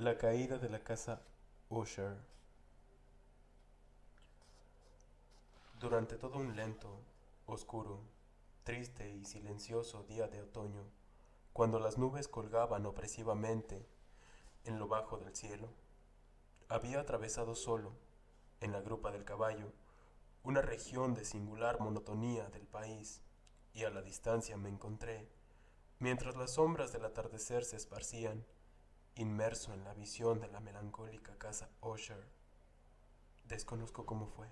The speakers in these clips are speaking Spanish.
La caída de la casa Usher. Durante todo un lento, oscuro, triste y silencioso día de otoño, cuando las nubes colgaban opresivamente en lo bajo del cielo, había atravesado solo, en la grupa del caballo, una región de singular monotonía del país, y a la distancia me encontré, mientras las sombras del atardecer se esparcían, inmerso en la visión de la melancólica casa Usher. Desconozco cómo fue,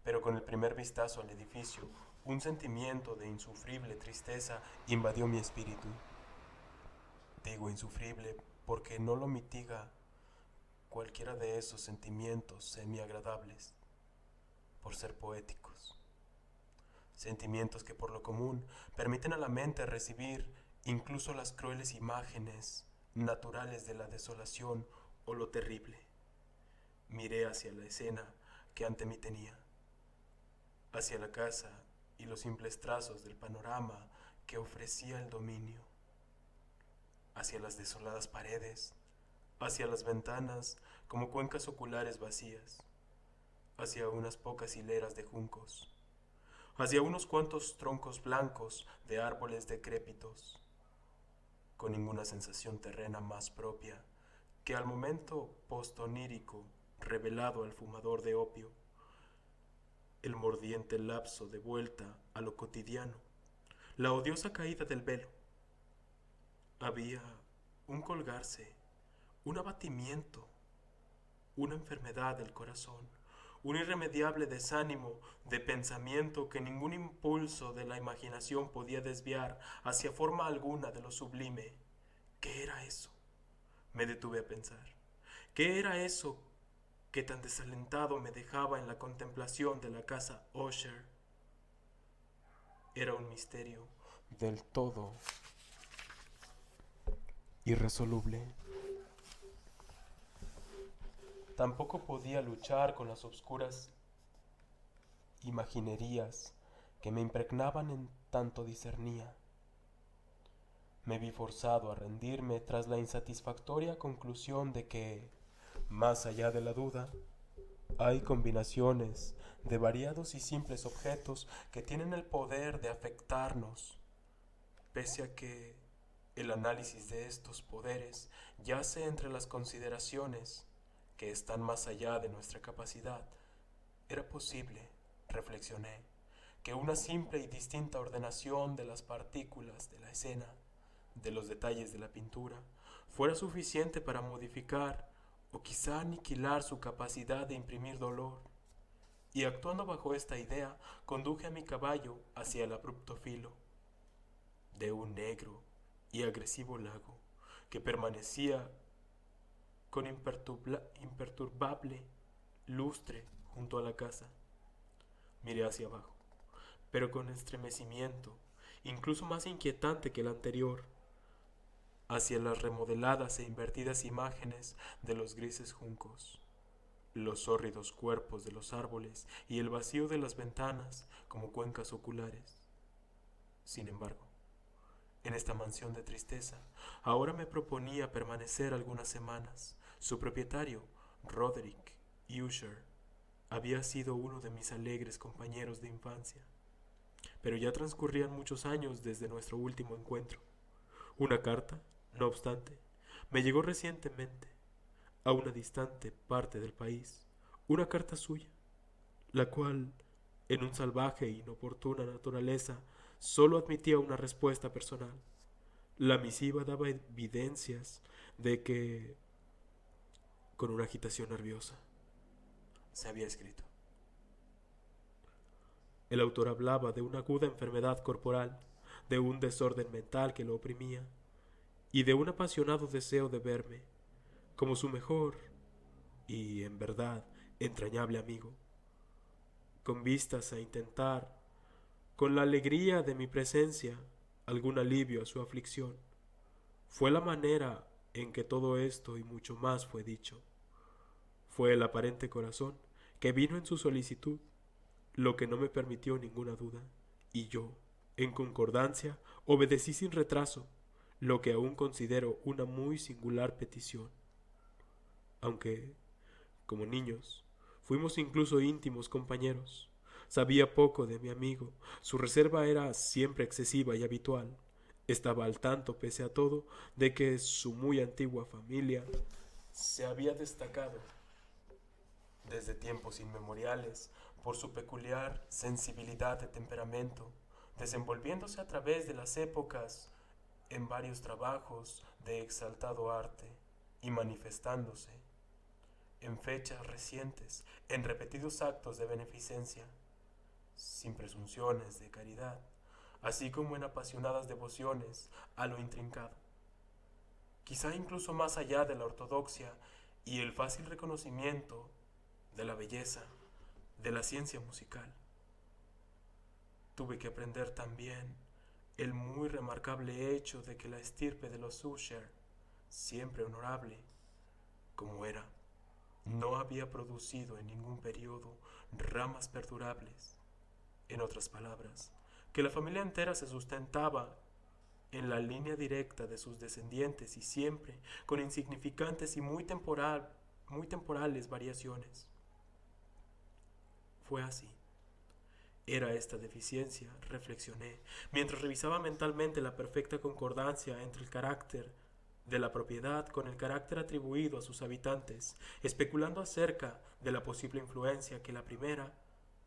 pero con el primer vistazo al edificio, un sentimiento de insufrible tristeza invadió mi espíritu. Digo insufrible porque no lo mitiga cualquiera de esos sentimientos semi-agradables, por ser poéticos. Sentimientos que por lo común permiten a la mente recibir incluso las crueles imágenes naturales de la desolación o lo terrible. Miré hacia la escena que ante mí tenía, hacia la casa y los simples trazos del panorama que ofrecía el dominio, hacia las desoladas paredes, hacia las ventanas como cuencas oculares vacías, hacia unas pocas hileras de juncos, hacia unos cuantos troncos blancos de árboles decrépitos, con ninguna sensación terrena más propia que al momento postonírico revelado al fumador de opio, el mordiente lapso de vuelta a lo cotidiano, la odiosa caída del velo. Había un colgarse, un abatimiento, una enfermedad del corazón, un irremediable desánimo de pensamiento que ningún impulso de la imaginación podía desviar hacia forma alguna de lo sublime. ¿Qué era eso? Me detuve a pensar. ¿Qué era eso que tan desalentado me dejaba en la contemplación de la casa Usher? Era un misterio del todo irresoluble. Tampoco podía luchar con las obscuras imaginerías que me impregnaban en tanto discernía. Me vi forzado a rendirme tras la insatisfactoria conclusión de que, más allá de la duda, hay combinaciones de variados y simples objetos que tienen el poder de afectarnos, pese a que el análisis de estos poderes yace entre las consideraciones que están más allá de nuestra capacidad. Era posible, reflexioné, que una simple y distinta ordenación de las partículas de la escena, de los detalles de la pintura, fuera suficiente para modificar o quizá aniquilar su capacidad de imprimir dolor. Y actuando bajo esta idea, conduje a mi caballo hacia el abrupto filo de un negro y agresivo lago que permanecía con imperturbable lustre junto a la casa. Miré hacia abajo, pero con estremecimiento, incluso más inquietante que el anterior, hacia las remodeladas e invertidas imágenes de los grises juncos, los hórridos cuerpos de los árboles y el vacío de las ventanas como cuencas oculares. Sin embargo, en esta mansión de tristeza, ahora me proponía permanecer algunas semanas. Su propietario, Roderick Usher, había sido uno de mis alegres compañeros de infancia, pero ya transcurrían muchos años desde nuestro último encuentro. Una carta, no obstante, me llegó recientemente, a una distante parte del país, una carta suya, la cual, en un salvaje e inoportuna naturaleza, solo admitía una respuesta personal. La misiva daba evidencias de que, con una agitación nerviosa, se había escrito. El autor hablaba de una aguda enfermedad corporal, de un desorden mental que lo oprimía, y de un apasionado deseo de verme, como su mejor y, en verdad, entrañable amigo, con vistas a intentar, con la alegría de mi presencia, algún alivio a su aflicción. Fue la manera en que todo esto y mucho más fue dicho. Fue el aparente corazón que vino en su solicitud, lo que no me permitió ninguna duda, y yo, en concordancia, obedecí sin retraso, lo que aún considero una muy singular petición, aunque, como niños, fuimos incluso íntimos compañeros. Sabía poco de mi amigo, su reserva era siempre excesiva y habitual. Estaba al tanto, pese a todo, de que su muy antigua familia se había destacado desde tiempos inmemoriales por su peculiar sensibilidad de temperamento, desenvolviéndose a través de las épocas en varios trabajos de exaltado arte y manifestándose en fechas recientes en repetidos actos de beneficencia, sin presunciones de caridad, así como en apasionadas devociones a lo intrincado, quizá incluso más allá de la ortodoxia y el fácil reconocimiento de la belleza de la ciencia musical. Tuve que aprender también el muy remarcable hecho de que la estirpe de los Usher, siempre honorable como era, no había producido en ningún periodo ramas perdurables. En otras palabras, que la familia entera se sustentaba en la línea directa de sus descendientes y siempre con insignificantes y muy temporales variaciones. Fue así. Era esta deficiencia, reflexioné, mientras revisaba mentalmente la perfecta concordancia entre el carácter de la propiedad con el carácter atribuido a sus habitantes, especulando acerca de la posible influencia que la primera,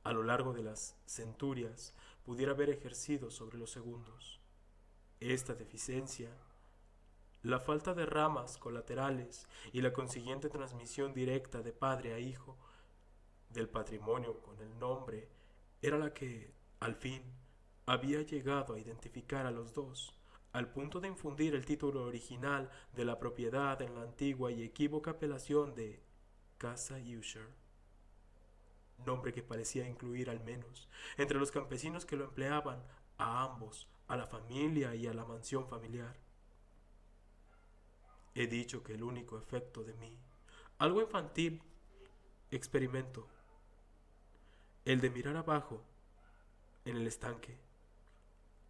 a lo largo de las centurias, pudiera haber ejercido sobre los segundos. Esta deficiencia, la falta de ramas colaterales y la consiguiente transmisión directa de padre a hijo del patrimonio con el nombre, era la que, al fin, había llegado a identificar a los dos, al punto de infundir el título original de la propiedad en la antigua y equívoca apelación de Casa Usher, nombre que parecía incluir al menos, entre los campesinos que lo empleaban, a ambos, a la familia y a la mansión familiar. He dicho que el único efecto de mí, algo infantil, experimento, el de mirar abajo, en el estanque.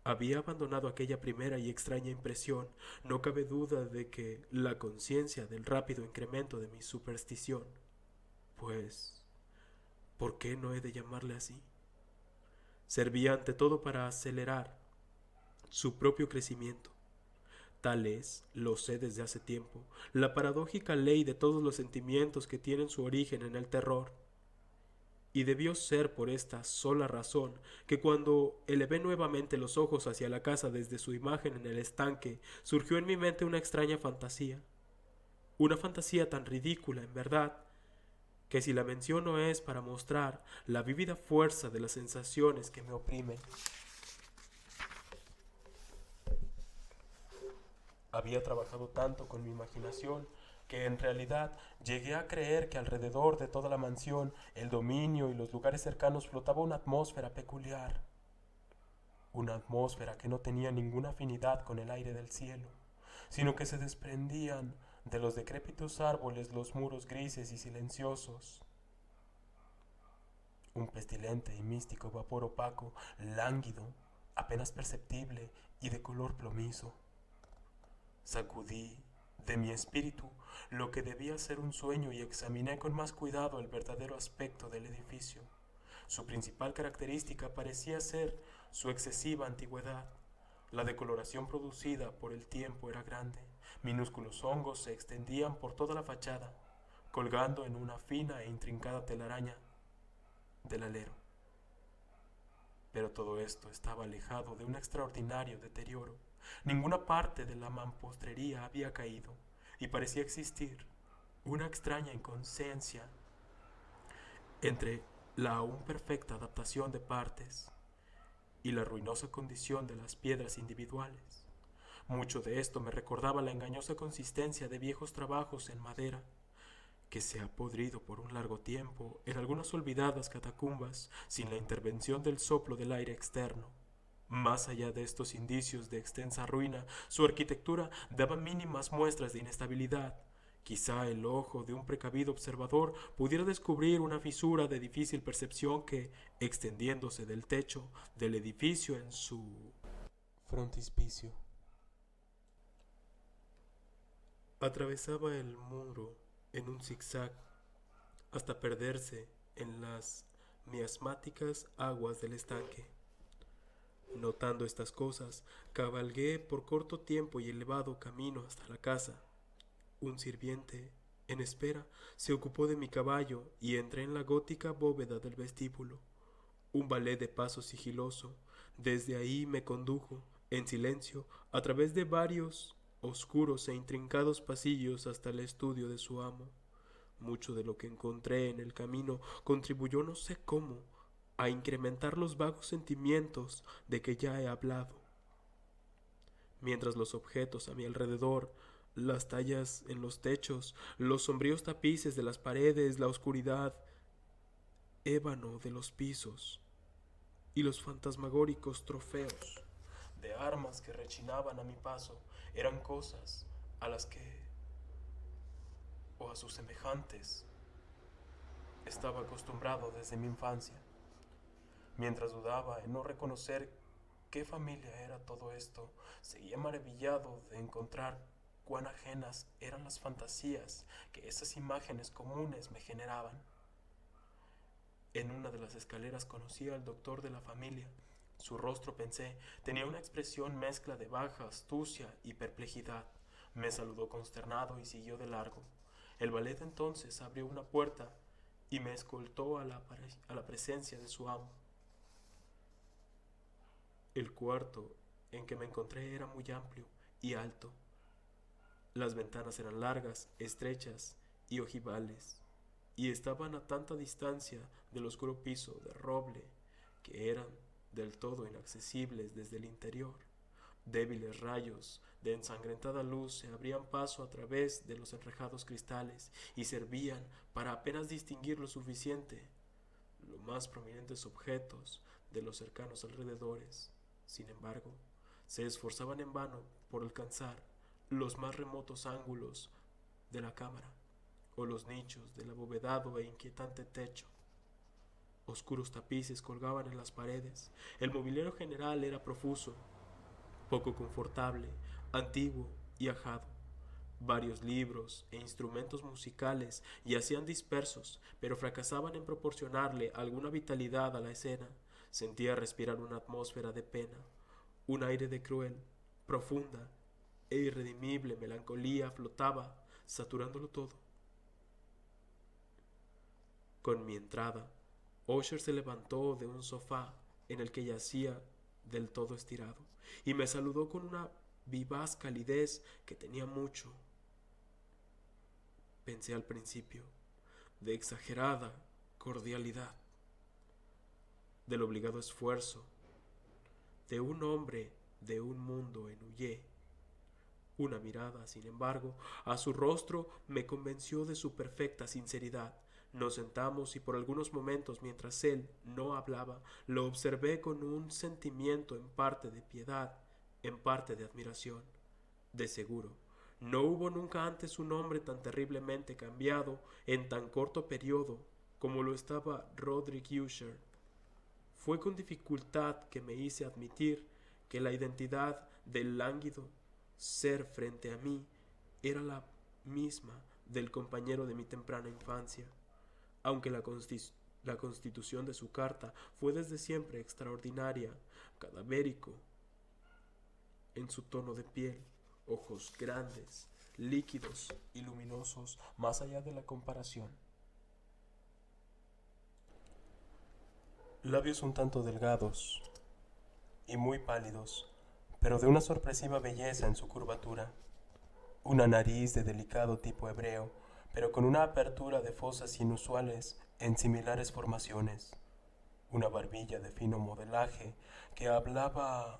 Había abandonado aquella primera y extraña impresión. No cabe duda de que la conciencia del rápido incremento de mi superstición, pues, ¿por qué no he de llamarle así? Servía ante todo para acelerar su propio crecimiento. Tal es, lo sé desde hace tiempo, la paradójica ley de todos los sentimientos que tienen su origen en el terror. Y debió ser por esta sola razón que cuando elevé nuevamente los ojos hacia la casa desde su imagen en el estanque, surgió en mi mente una fantasía tan ridícula en verdad, que si la menciono es para mostrar la vívida fuerza de las sensaciones que me oprimen. Había trabajado tanto con mi imaginación que en realidad llegué a creer que alrededor de toda la mansión, el dominio y los lugares cercanos flotaba una atmósfera peculiar, una atmósfera que no tenía ninguna afinidad con el aire del cielo, sino que se desprendían de los decrépitos árboles los muros grises y silenciosos. Un pestilente y místico vapor opaco, lánguido, apenas perceptible y de color plomizo. Sacudí de mi espíritu lo que debía ser un sueño y examiné con más cuidado el verdadero aspecto del edificio. Su principal característica parecía ser su excesiva antigüedad. La decoloración producida por el tiempo era grande. Minúsculos hongos se extendían por toda la fachada, colgando en una fina e intrincada telaraña del alero. Pero todo esto estaba alejado de un extraordinario deterioro. Ninguna parte de la mampostería había caído, y parecía existir una extraña inconsciencia entre la aún perfecta adaptación de partes y la ruinosa condición de las piedras individuales. Mucho de esto me recordaba la engañosa consistencia de viejos trabajos en madera, que se ha podrido por un largo tiempo en algunas olvidadas catacumbas sin la intervención del soplo del aire externo. Más allá de estos indicios de extensa ruina, su arquitectura daba mínimas muestras de inestabilidad. Quizá el ojo de un precavido observador pudiera descubrir una fisura de difícil percepción que, extendiéndose del techo del edificio en su frontispicio, Atravesaba el muro en un zigzag hasta perderse en las miasmáticas aguas del estanque. Notando estas cosas, cabalgué por corto tiempo y elevado camino hasta la casa. Un sirviente, en espera, se ocupó de mi caballo y entré en la gótica bóveda del vestíbulo. Un ballet de paso sigiloso, desde ahí me condujo, en silencio, a través de varios oscuros e intrincados pasillos hasta el estudio de su amo. Mucho de lo que encontré en el camino contribuyó, no sé cómo, a incrementar los vagos sentimientos de que ya he hablado. Mientras los objetos a mi alrededor, las tallas en los techos, los sombríos tapices de las paredes, la oscuridad, ébano de los pisos y los fantasmagóricos trofeos de armas que rechinaban a mi paso, eran cosas a las que, o a sus semejantes, estaba acostumbrado desde mi infancia. Mientras dudaba en no reconocer qué familia era todo esto, seguía maravillado de encontrar cuán ajenas eran las fantasías que esas imágenes comunes me generaban. En una de las escaleras conocí al doctor de la familia. Su rostro, pensé, tenía una expresión mezcla de baja astucia y perplejidad. Me saludó consternado y siguió de largo. El valet entonces abrió una puerta y me escoltó a la presencia de su amo. El cuarto en que me encontré era muy amplio y alto. Las ventanas eran largas, estrechas y ojivales, y estaban a tanta distancia del oscuro piso de roble que eran del todo inaccesibles desde el interior. Débiles rayos de ensangrentada luz se abrían paso a través de los enrejados cristales y servían para apenas distinguir lo suficiente los más prominentes objetos de los cercanos alrededores. Sin embargo, se esforzaban en vano por alcanzar los más remotos ángulos de la cámara o los nichos del abovedado e inquietante techo. Oscuros tapices colgaban en las paredes. El mobiliario general era profuso, poco confortable, antiguo y ajado. Varios libros e instrumentos musicales yacían dispersos, pero fracasaban en proporcionarle alguna vitalidad a la escena. Sentía respirar una atmósfera de pena, un aire de cruel, profunda e irredimible melancolía flotaba, saturándolo todo. Con mi entrada, Usher se levantó de un sofá en el que yacía del todo estirado y me saludó con una vivaz calidez que tenía mucho, pensé al principio, de exagerada cordialidad, del obligado esfuerzo de un hombre de un mundo en huye. Una mirada, sin embargo, a su rostro me convenció de su perfecta sinceridad. Nos sentamos y por algunos momentos, mientras él no hablaba, lo observé con un sentimiento en parte de piedad, en parte de admiración. De seguro, no hubo nunca antes un hombre tan terriblemente cambiado en tan corto periodo como lo estaba Roderick Usher. Fue con dificultad que me hice admitir que la identidad del lánguido ser frente a mí era la misma del compañero de mi temprana infancia, aunque la constitución de su carta fue desde siempre extraordinaria, cadavérico en su tono de piel, ojos grandes, líquidos y luminosos más allá de la comparación. Labios un tanto delgados y muy pálidos, pero de una sorpresiva belleza en su curvatura. Una nariz de delicado tipo hebreo, pero con una apertura de fosas inusuales en similares formaciones. Una barbilla de fino modelaje que hablaba,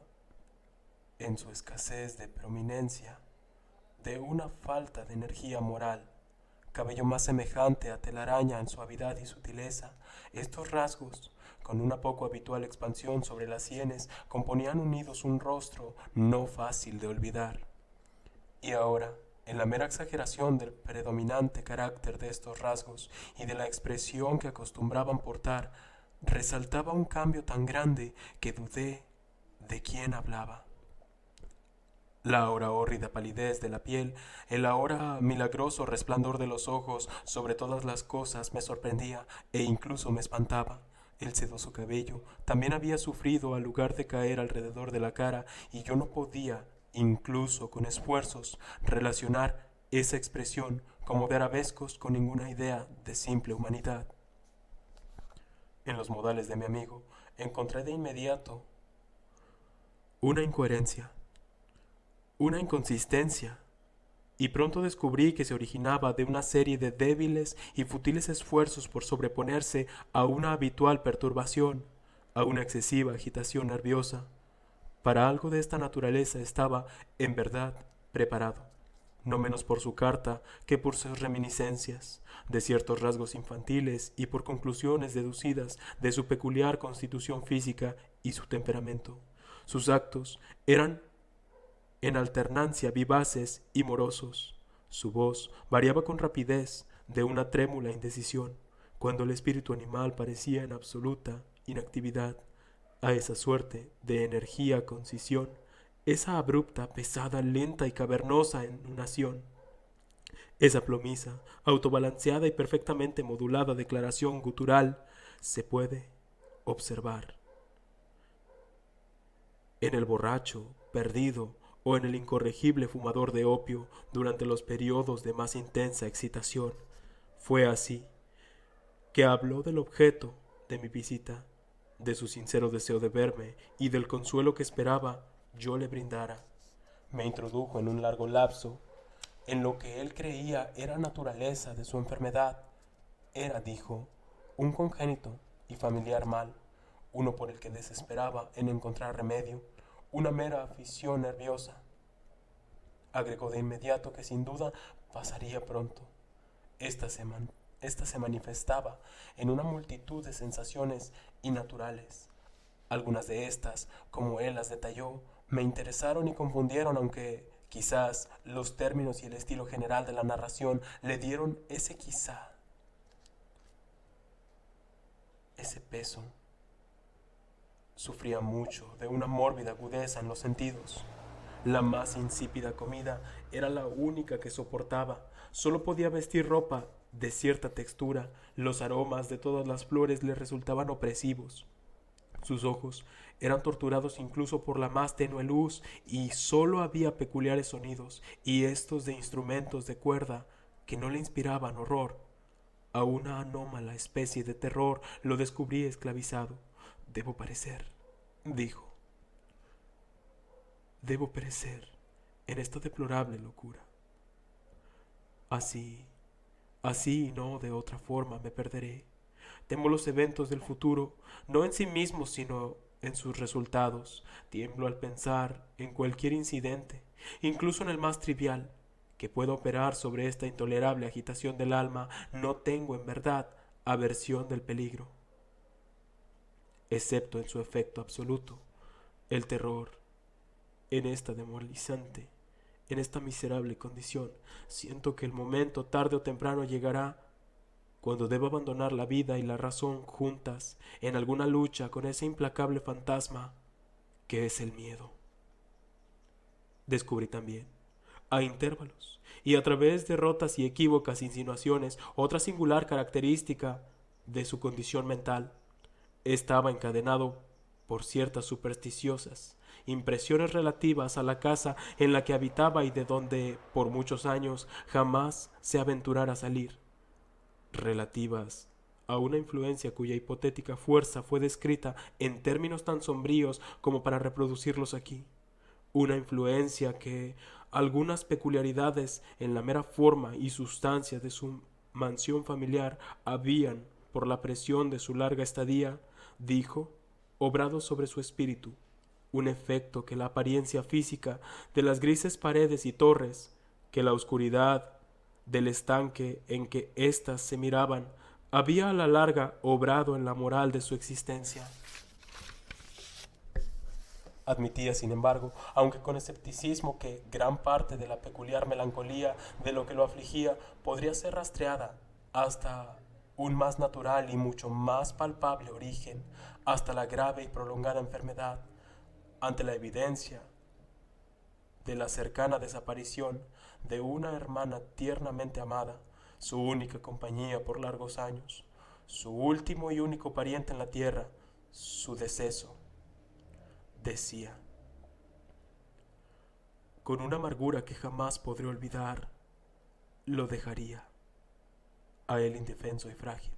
en su escasez de prominencia, de una falta de energía moral. Cabello más semejante a telaraña en suavidad y sutileza. Estos rasgos, con una poco habitual expansión sobre las sienes, componían unidos un rostro no fácil de olvidar. Y ahora, en la mera exageración del predominante carácter de estos rasgos y de la expresión que acostumbraban portar, resaltaba un cambio tan grande que dudé de quién hablaba. La ahora hórrida palidez de la piel, el ahora milagroso resplandor de los ojos sobre todas las cosas me sorprendía e incluso me espantaba. El sedoso cabello también había sufrido al lugar de caer alrededor de la cara y yo no podía, incluso con esfuerzos, relacionar esa expresión como de arabescos con ninguna idea de simple humanidad. En los modales de mi amigo encontré de inmediato una incoherencia, una inconsistencia, y pronto descubrí que se originaba de una serie de débiles y futiles esfuerzos por sobreponerse a una habitual perturbación, a una excesiva agitación nerviosa. Para algo de esta naturaleza estaba, en verdad, preparado, no menos por su carta que por sus reminiscencias, de ciertos rasgos infantiles y por conclusiones deducidas de su peculiar constitución física y su temperamento. Sus actos eran en alternancia vivaces y morosos. Su voz variaba con rapidez de una trémula indecisión, cuando el espíritu animal parecía en absoluta inactividad. A esa suerte de energía concisión, esa abrupta, pesada, lenta y cavernosa enunciación, esa plomiza, autobalanceada y perfectamente modulada declaración gutural, se puede observar en el borracho, perdido, o en el incorregible fumador de opio durante los periodos de más intensa excitación. Fue así que habló del objeto de mi visita, de su sincero deseo de verme y del consuelo que esperaba yo le brindara. Me introdujo en un largo lapso en lo que él creía era naturaleza de su enfermedad. Era, dijo, un congénito y familiar mal, uno por el que desesperaba en encontrar remedio, una mera afición nerviosa. Agregó de inmediato que sin duda pasaría pronto. Esta se manifestaba en una multitud de sensaciones innaturales. Algunas de estas, como él las detalló, me interesaron y confundieron, aunque quizás los términos y el estilo general de la narración le dieron ese quizá, ese peso. Sufría mucho de una mórbida agudeza en los sentidos. La más insípida comida era la única que soportaba. Solo podía vestir ropa de cierta textura. Los aromas de todas las flores le resultaban opresivos. Sus ojos eran torturados incluso por la más tenue luz y solo había peculiares sonidos y estos de instrumentos de cuerda que no le inspiraban horror. A una anómala especie de terror lo descubrí esclavizado. Debo perecer, dijo. Debo perecer en esta deplorable locura. Así y no de otra forma me perderé. Temo los eventos del futuro, no en sí mismos, sino en sus resultados. Tiemblo al pensar en cualquier incidente, incluso en el más trivial, que pueda operar sobre esta intolerable agitación del alma. No tengo, en verdad, aversión del peligro, excepto en su efecto absoluto, el terror. En esta demoralizante, en esta miserable condición, siento que el momento tarde o temprano llegará cuando debo abandonar la vida y la razón juntas en alguna lucha con ese implacable fantasma que es el miedo. Descubrí también, a intervalos y a través de rotas y equívocas insinuaciones, otra singular característica de su condición mental. Estaba encadenado por ciertas supersticiosas impresiones relativas a la casa en la que habitaba y de donde por muchos años jamás se aventurara a salir, relativas a una influencia cuya hipotética fuerza fue descrita en términos tan sombríos como para reproducirlos aquí, una influencia que algunas peculiaridades en la mera forma y sustancia de su mansión familiar habían, por la presión de su larga estadía, dijo, obrado sobre su espíritu, un efecto que la apariencia física de las grises paredes y torres, que la oscuridad del estanque en que éstas se miraban, había a la larga obrado en la moral de su existencia. Admitía, sin embargo, aunque con escepticismo, que gran parte de la peculiar melancolía de lo que lo afligía podría ser rastreada hasta un más natural y mucho más palpable origen, hasta la grave y prolongada enfermedad. Ante la evidencia de la cercana desaparición de una hermana tiernamente amada, su única compañía por largos años, su último y único pariente en la tierra, su deceso. Decía, con una amargura que jamás podré olvidar, lo dejaría, a él indefenso y frágil,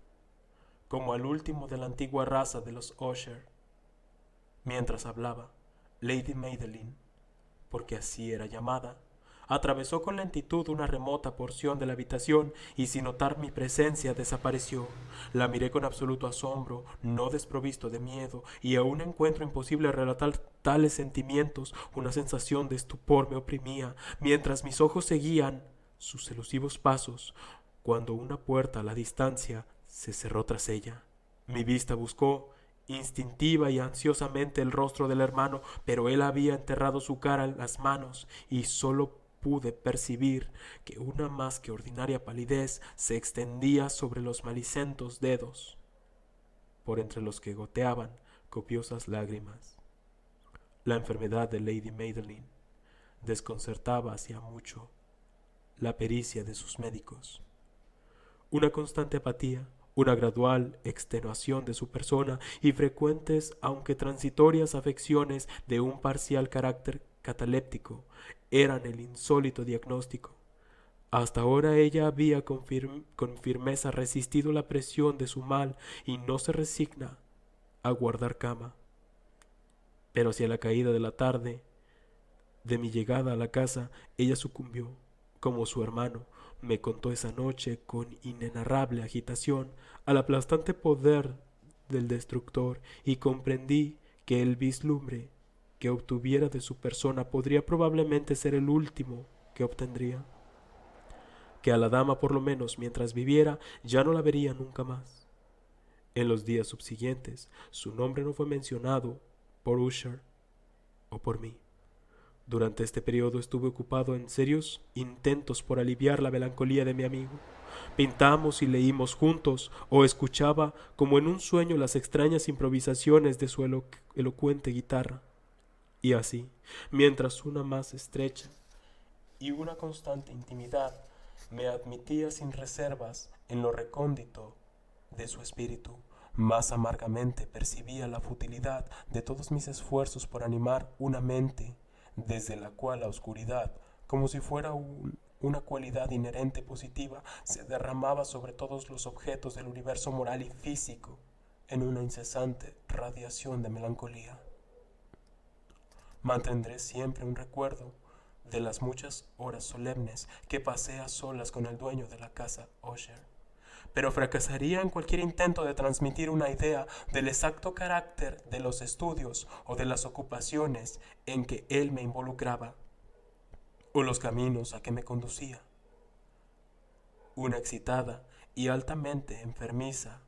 como al último de la antigua raza de los Usher. Mientras hablaba, Lady Madeline, porque así era llamada, atravesó con lentitud una remota porción de la habitación y sin notar mi presencia desapareció. La miré con absoluto asombro, no desprovisto de miedo, y aún encuentro imposible relatar tales sentimientos. Una sensación de estupor me oprimía, mientras mis ojos seguían sus elusivos pasos, cuando una puerta a la distancia se cerró tras ella. Mi vista buscó instintiva y ansiosamente el rostro del hermano, pero él había enterrado su cara en las manos y solo pude percibir que una más que ordinaria palidez se extendía sobre los malicentos dedos, por entre los que goteaban copiosas lágrimas. La enfermedad de Lady Madeline desconcertaba hacía mucho la pericia de sus médicos. Una constante apatía, una gradual extenuación de su persona y frecuentes, aunque transitorias, afecciones de un parcial carácter cataléptico eran el insólito diagnóstico. Hasta ahora ella había con firmeza resistido la presión de su mal y no se resigna a guardar cama. Pero hacia la caída de la tarde de mi llegada a la casa, ella sucumbió, como su hermano me contó esa noche con inenarrable agitación, al aplastante poder del destructor, y comprendí que el vislumbre que obtuviera de su persona podría probablemente ser el último que obtendría, que a la dama por lo menos mientras viviera ya no la vería nunca más. En los días subsiguientes su nombre no fue mencionado por Usher o por mí. Durante este periodo estuve ocupado en serios intentos por aliviar la melancolía de mi amigo. Pintamos y leímos juntos, o escuchaba como en un sueño las extrañas improvisaciones de su elocuente guitarra. Y así, mientras una más estrecha y una constante intimidad me admitía sin reservas en lo recóndito de su espíritu, más amargamente percibía la futilidad de todos mis esfuerzos por animar una mente desde la cual la oscuridad, como si fuera una cualidad inherente positiva, se derramaba sobre todos los objetos del universo moral y físico en una incesante radiación de melancolía. Mantendré siempre un recuerdo de las muchas horas solemnes que pasé a solas con el dueño de la casa Usher, pero fracasaría en cualquier intento de transmitir una idea del exacto carácter de los estudios o de las ocupaciones en que él me involucraba, o los caminos a que me conducía. Una excitada y altamente enfermiza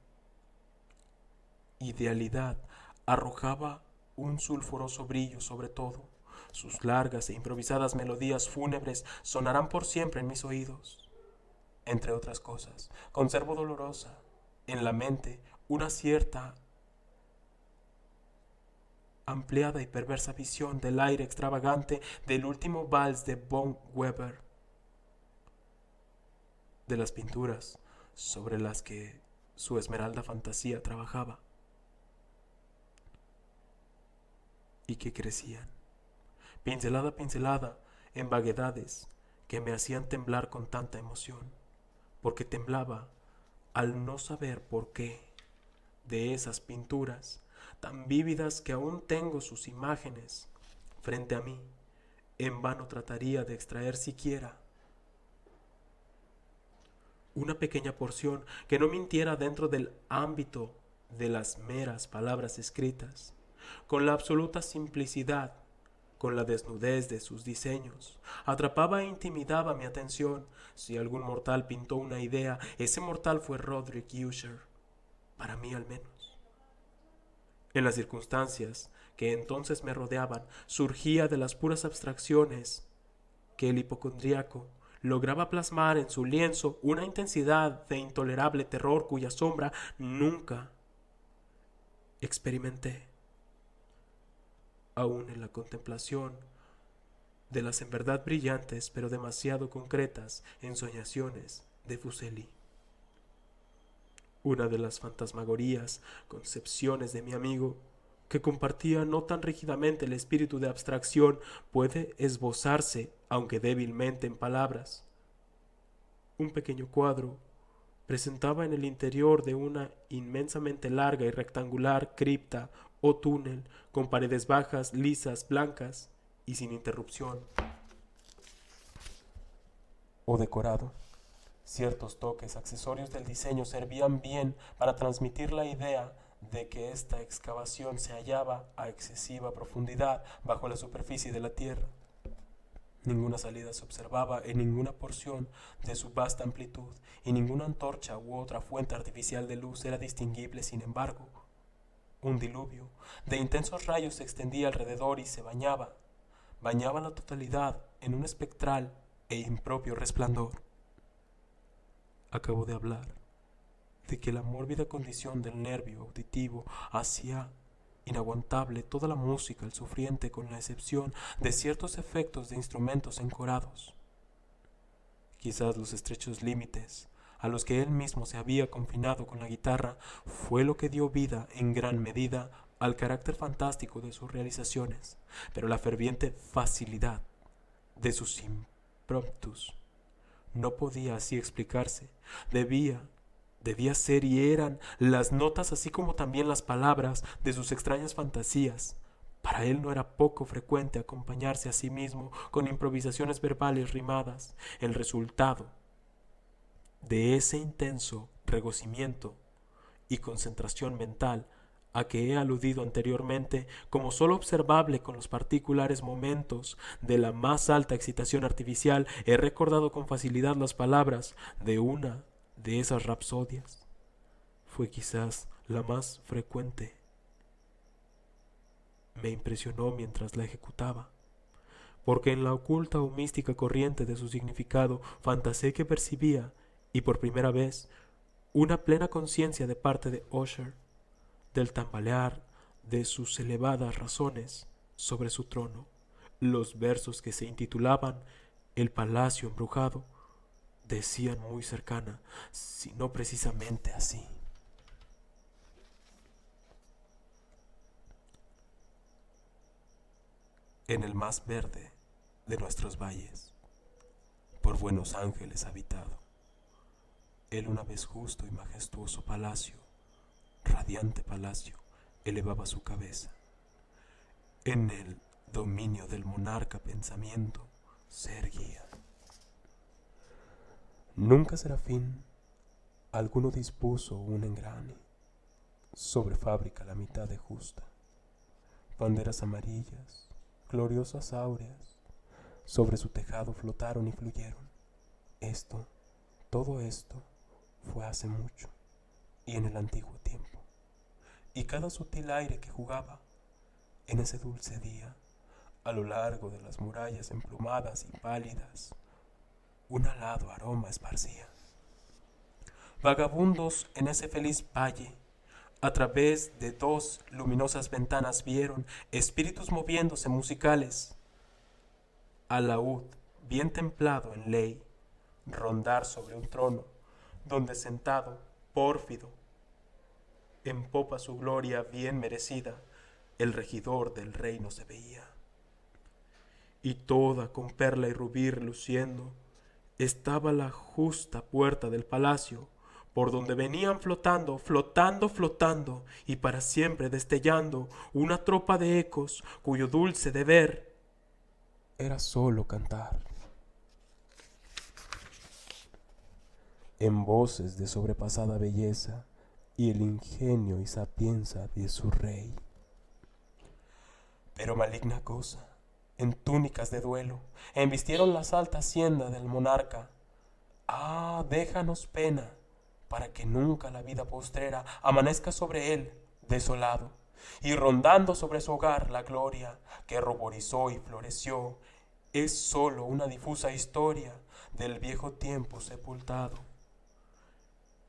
idealidad arrojaba un sulfuroso brillo sobre todo. Sus largas e improvisadas melodías fúnebres sonarán por siempre en mis oídos. Entre otras cosas, conservo dolorosa en la mente una cierta ampliada y perversa visión del aire extravagante del último vals de von Weber, de las pinturas sobre las que su esmeralda fantasía trabajaba y que crecían, pincelada a pincelada, en vaguedades que me hacían temblar con tanta emoción, porque temblaba al no saber por qué de esas pinturas tan vívidas que aún tengo sus imágenes frente a mí. En vano trataría de extraer siquiera una pequeña porción que no mintiera dentro del ámbito de las meras palabras escritas, con la absoluta simplicidad, con la desnudez de sus diseños. Atrapaba e intimidaba mi atención. Si algún mortal pintó una idea, ese mortal fue Roderick Usher, para mí al menos. En las circunstancias que entonces me rodeaban, surgía de las puras abstracciones que el hipocondríaco lograba plasmar en su lienzo una intensidad de intolerable terror cuya sombra nunca experimenté. Aún en la contemplación de las en verdad brillantes pero demasiado concretas ensoñaciones de Fuseli. Una de las fantasmagorías, concepciones de mi amigo, que compartía no tan rígidamente el espíritu de abstracción, puede esbozarse, aunque débilmente en palabras. Un pequeño cuadro presentaba en el interior de una inmensamente larga y rectangular cripta o túnel, con paredes bajas, lisas, blancas y sin interrupción o decorado. Ciertos toques accesorios del diseño servían bien para transmitir la idea de que esta excavación se hallaba a excesiva profundidad bajo la superficie de la tierra. Ninguna salida se observaba en ninguna porción de su vasta amplitud, y ninguna antorcha u otra fuente artificial de luz era distinguible. Sin embargo, un diluvio de intensos rayos se extendía alrededor y se bañaba la totalidad en un espectral e impropio resplandor. Acabo de hablar de que la mórbida condición del nervio auditivo hacía inaguantable toda la música al sufriente, con la excepción de ciertos efectos de instrumentos encorados. Quizás los estrechos límites a los que él mismo se había confinado con la guitarra fue lo que dio vida en gran medida al carácter fantástico de sus realizaciones, pero la ferviente facilidad de sus impromptus no podía así explicarse. Debía ser y eran las notas, así como también las palabras, de sus extrañas fantasías. Para él no era poco frecuente acompañarse a sí mismo con improvisaciones verbales rimadas, el resultado de ese intenso regocijamiento y concentración mental a que he aludido anteriormente, como sólo observable con los particulares momentos de la más alta excitación artificial. He recordado con facilidad las palabras de una de esas rapsodias. Fue quizás la más frecuente. Me impresionó mientras la ejecutaba, porque en la oculta o mística corriente de su significado fantaseé que percibía, y por primera vez, una plena conciencia de parte de Usher del tambalear de sus elevadas razones sobre su trono. Los versos que se intitulaban El Palacio Embrujado decían muy cercana, si no precisamente así: en el más verde de nuestros valles, por buenos ángeles habitado, él una vez justo y majestuoso palacio, radiante palacio, elevaba su cabeza. En el dominio del monarca pensamiento se erguía. Nunca Serafín alguno dispuso un engrane sobre fábrica la mitad de justa. Banderas amarillas, gloriosas áureas, sobre su tejado flotaron y fluyeron. Todo esto, fue hace mucho, y en el antiguo tiempo. Y cada sutil aire que jugaba en ese dulce día, a lo largo de las murallas emplumadas y pálidas, un alado aroma esparcía. Vagabundos en ese feliz valle, a través de 2 luminosas ventanas, vieron espíritus moviéndose musicales, alaúd bien templado en ley, rondar sobre un trono, donde sentado, pórfido, en popa su gloria bien merecida, el regidor del reino se veía. Y toda con perla y rubí reluciendo, estaba la justa puerta del palacio, por donde venían flotando, y para siempre destellando una tropa de ecos, cuyo dulce deber era solo cantar. En voces de sobrepasada belleza y el ingenio y sapienza de su rey. Pero maligna cosa, en túnicas de duelo, embistieron las alta hacienda del monarca. Ah, déjanos pena, para que nunca la vida postrera amanezca sobre él desolado, y rondando sobre su hogar la gloria que ruborizó y floreció, es sólo una difusa historia del viejo tiempo sepultado.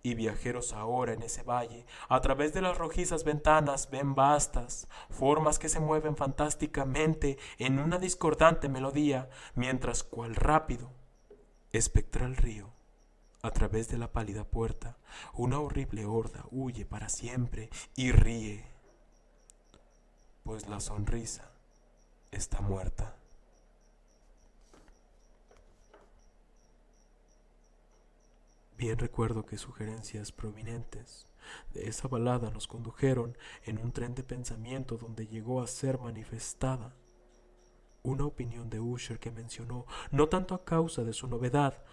Y viajeros ahora en ese valle, a través de las rojizas ventanas, ven vastas formas que se mueven fantásticamente en una discordante melodía, mientras cual rápido, espectral río, a través de la pálida puerta, una horrible horda huye para siempre y ríe, pues la sonrisa está muerta. Bien recuerdo que sugerencias prominentes de esa balada nos condujeron en un tren de pensamiento donde llegó a ser manifestada una opinión de Usher que mencionó, no tanto a causa de su novedad,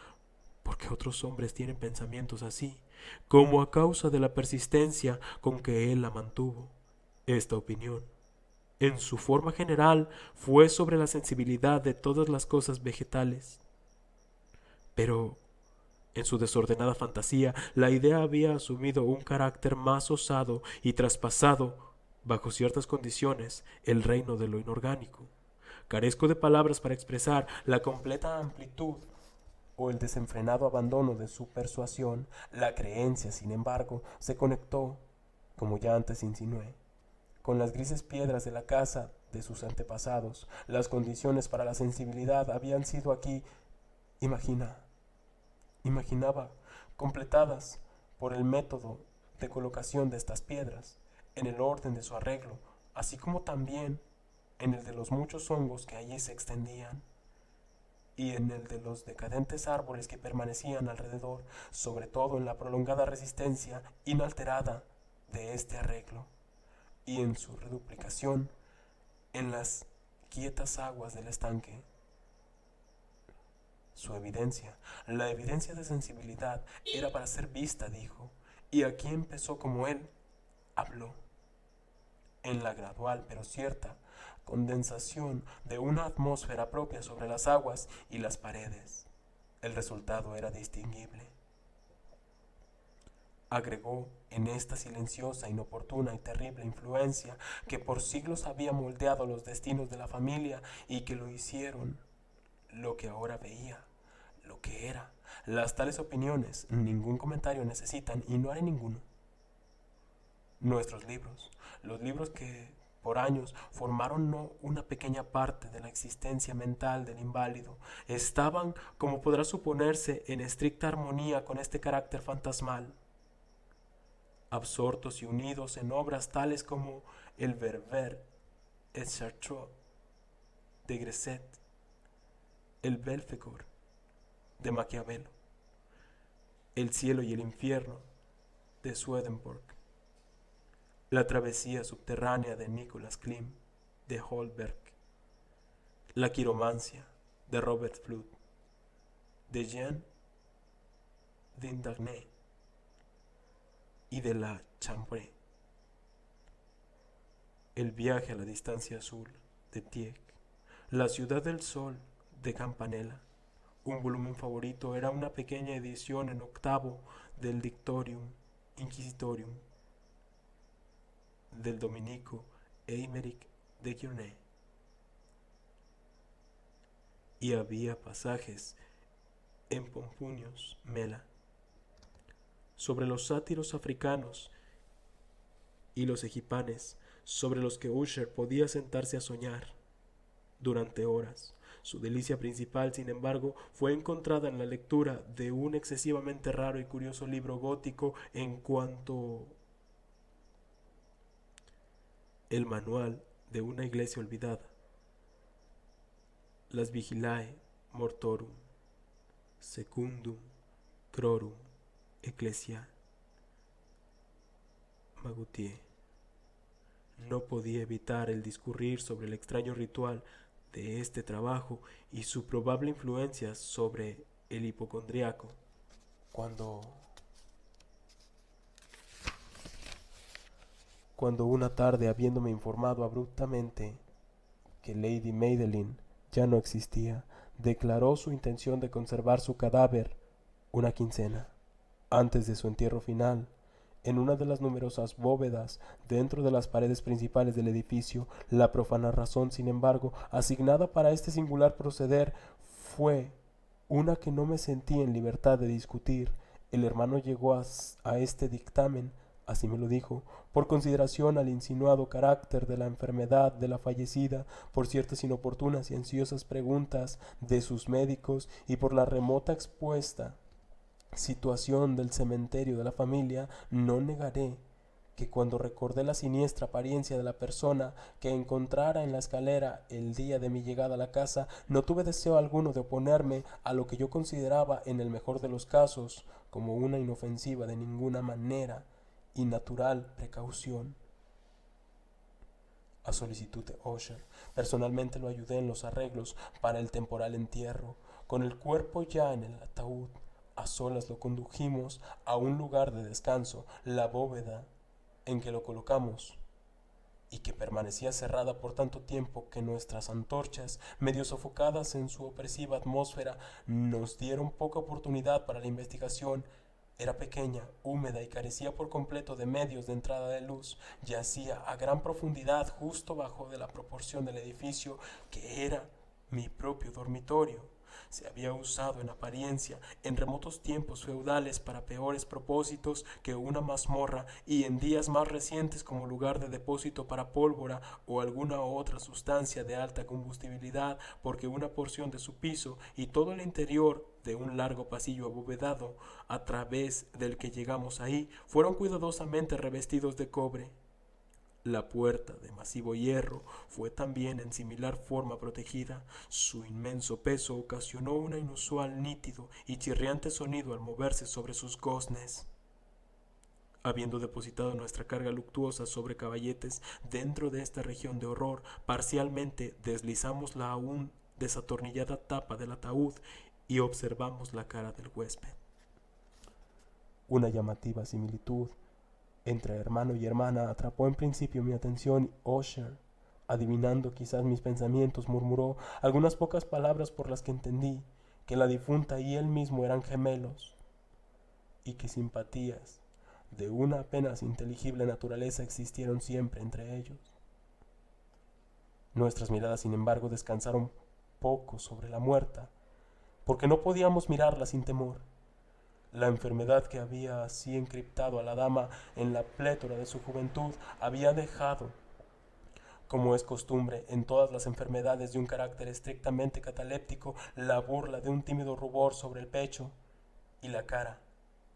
porque otros hombres tienen pensamientos así, como a causa de la persistencia con que él la mantuvo. Esta opinión, en su forma general, fue sobre la sensibilidad de todas las cosas vegetales. Pero en su desordenada fantasía, la idea había asumido un carácter más osado y traspasado, bajo ciertas condiciones, el reino de lo inorgánico. Carezco de palabras para expresar la completa amplitud o el desenfrenado abandono de su persuasión. La creencia, sin embargo, se conectó, como ya antes insinué, con las grises piedras de la casa de sus antepasados. Las condiciones para la sensibilidad habían sido aquí, imaginaba, completadas por el método de colocación de estas piedras, en el orden de su arreglo, así como también en el de los muchos hongos que allí se extendían, y en el de los decadentes árboles que permanecían alrededor, sobre todo en la prolongada resistencia inalterada de este arreglo, y en su reduplicación en las quietas aguas del estanque. Su evidencia, la evidencia de sensibilidad, era para ser vista, dijo, y aquí empezó como él habló, en la gradual pero cierta condensación de una atmósfera propia sobre las aguas y las paredes. El resultado era distinguible. Agregó en esta silenciosa, inoportuna y terrible influencia que por siglos había moldeado los destinos de la familia y que lo hicieron lo que ahora veía, lo que era. Las tales opiniones ningún comentario necesitan y no haré ninguno. Nuestros libros, los libros que por años formaron no una pequeña parte de la existencia mental del inválido, estaban, como podrá suponerse, en estricta armonía con este carácter fantasmal, absortos y unidos en obras tales como el Verber et Chartreux de Gresset, el Belfegor de Maquiavelo, el cielo y el infierno de Swedenborg, la travesía subterránea de Nicholas Klim de Holberg, la quiromancia de Robert Fludd, de Jean Dindagné y de la Chambre, el viaje a la distancia azul de Tieck, la ciudad del sol de Campanella. Un volumen favorito era una pequeña edición en octavo del Dictorium Inquisitorium del dominico Eimerick de Gournay, y había pasajes en Pomponius Mela sobre los sátiros africanos y los egipanes, sobre los que Usher podía sentarse a soñar durante horas. Su delicia principal, sin embargo, fue encontrada en la lectura de un excesivamente raro y curioso libro gótico en cuanto el manual de una iglesia olvidada, las Vigilae Mortorum Secundum Crorum Ecclesiae. Magoutier no podía evitar el discurrir sobre el extraño ritual de este trabajo y su probable influencia sobre el hipocondriaco. Cuando una tarde, habiéndome informado abruptamente que Lady Madeline ya no existía, declaró su intención de conservar su cadáver una quincena antes de su entierro final, en una de las numerosas bóvedas dentro de las paredes principales del edificio. La profana razón, sin embargo, asignada para este singular proceder fue una que no me sentí en libertad de discutir El hermano llegó a este dictamen, así me lo dijo, por consideración al insinuado carácter de la enfermedad de la fallecida, por ciertas inoportunas y ansiosas preguntas de sus médicos y por la remota expuesta situación del cementerio de la familia. No negaré que cuando recordé la siniestra apariencia de la persona que encontrara en la escalera el día de mi llegada a la casa, no tuve deseo alguno de oponerme a lo que yo consideraba, en el mejor de los casos, como una inofensiva de ninguna manera y natural precaución. A solicitud de Usher, personalmente lo ayudé en los arreglos para el temporal entierro. Con el cuerpo ya en el ataúd, a solas lo condujimos a un lugar de descanso, la bóveda en que lo colocamos, y que permanecía cerrada por tanto tiempo que nuestras antorchas, medio sofocadas en su opresiva atmósfera, nos dieron poca oportunidad para la investigación. Era pequeña, húmeda y carecía por completo de medios de entrada de luz. Yacía a gran profundidad justo bajo de la proporción del edificio, que era mi propio dormitorio. Se había usado en apariencia en remotos tiempos feudales para peores propósitos que una mazmorra, y en días más recientes como lugar de depósito para pólvora o alguna otra sustancia de alta combustibilidad, porque una porción de su piso y todo el interior de un largo pasillo abovedado a través del que llegamos ahí fueron cuidadosamente revestidos de cobre. La puerta, de masivo hierro, fue también en similar forma protegida. Su inmenso peso ocasionó un inusual, nítido y chirriante sonido al moverse sobre sus goznes. Habiendo depositado nuestra carga luctuosa sobre caballetes dentro de esta región de horror, parcialmente deslizamos la aún desatornillada tapa del ataúd y observamos la cara del huésped. Una llamativa similitud entre hermano y hermana atrapó en principio mi atención, y Usher, adivinando quizás mis pensamientos, murmuró algunas pocas palabras por las que entendí que la difunta y él mismo eran gemelos, y que simpatías de una apenas inteligible naturaleza existieron siempre entre ellos. Nuestras miradas, sin embargo, descansaron poco sobre la muerta, porque no podíamos mirarla sin temor. La enfermedad que había así encriptado a la dama en la plétora de su juventud había dejado, como es costumbre en todas las enfermedades de un carácter estrictamente cataléptico, la burla de un tímido rubor sobre el pecho y la cara,